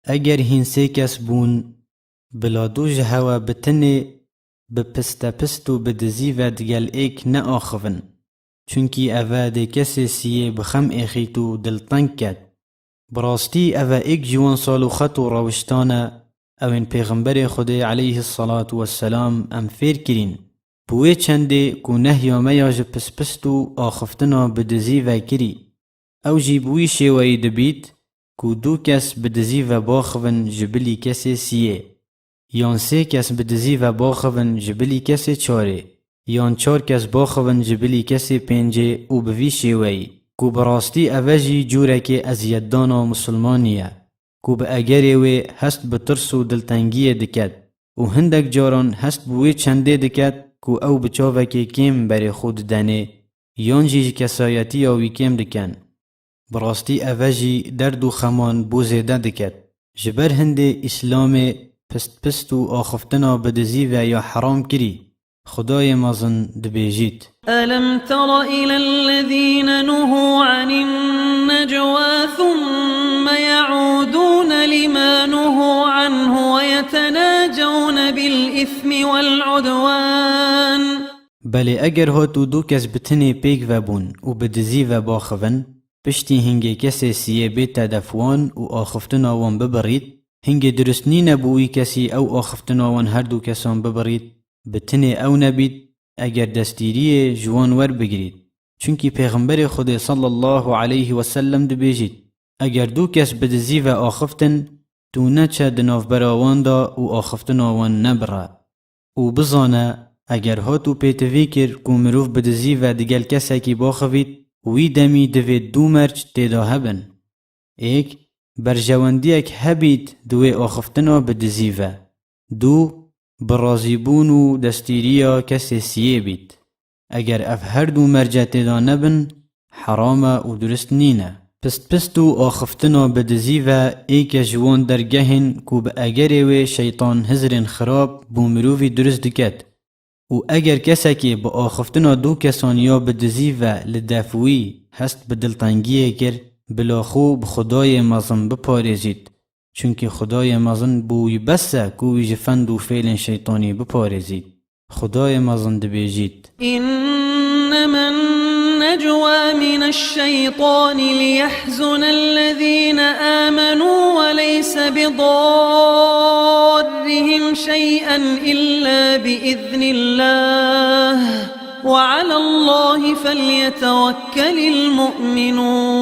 اگر هین سه کس بون بلا دو جهوا بتنه بپسته پستو بدزی و دگل ایک نه آخون چونکی اوه ده کسی سیه بخم ایخیتو دلتنگ کد. براستی اوه ایک جوان سالو خطو روشتانه اوین پیغمبر خدا علیه الصلاة والسلام ام فیر کرین بوی چنده کو نهیا میاج پس پستو آخفتنا بدزی و کری او جی بوی شوی دبید کو دو کس بدزی و باخون جبلی کسی سیه یان سه کس بدزی و باخون جبلی کسی چاره یان چار کس باخون جبلی کسی پنجه او بوی شوی کو براستی اوجی جوره که ازیدانا مسلمانیه کو به اگره وی هست بترس و دلتنگیه دکد و هندک جاران هست بوی چنده دکد کو او بچاوه که کم بر خود دنه یان جی کسایتی آوی کم دکن. براستی اوجی درد و خمان بوزیده دکد جبر هنده اسلام پست و آخفتنا بدزی و یا حرام کری خدای مازن دبیجید ألم تر إلى الذين نهوا عن النجوى ثم يعودون لما نهوا عنه ويتناجون بالإثم والعدوان بله اگر هاتو دو کس بتنه پیک و بون و بدزی و باخون پشتی هنگه کسی سیه بیت دفوان و آخفتنا وان ببرید هنگه درستنی نبوی کسی او آخفتنا وان هر دو کسان ببرید بتنه او نبید اگر دستیری جوان ور بگرید چونکی پیغمبر خود صلی الله علیه و سلم دبیجید اگر دو کس بدزی و آخفتن تو نچه دناف براوان دا و آخفتنا وان نبره و بزانه اگر هاتو پیتوی کر کو مروف بدزی و دگل کسی کی باخوید وی دمی دوید دو مرچ تیدا هبن ایک برجواندیک هبید دوی آخفتنا بدزی و دو برازیبون و دستیریا کسی سیه بید اگر اف هر دو مرجع تیدا نبن حرام و درست نینه پست و آخفتنا بدزی و ایک جوان درگهن کو به اگر و شیطان هزرین خراب بو مروفی درست دکد و اگر کسی که با آخفتنا دو کسان یا بدزی و لدفوی هست بدلتنگیه کر بلاخو بخدای مازن بپارزید چونکه خدای مازن بوی بسه کوی جفند و فعل شیطانی بپارزید خدای مازن دبیجید إنما النجوى من الشيطان ليحزن الذين آمنوا وليس بضارهم شيئا إلا بإذن الله وعلى الله فليتوكل المؤمنون.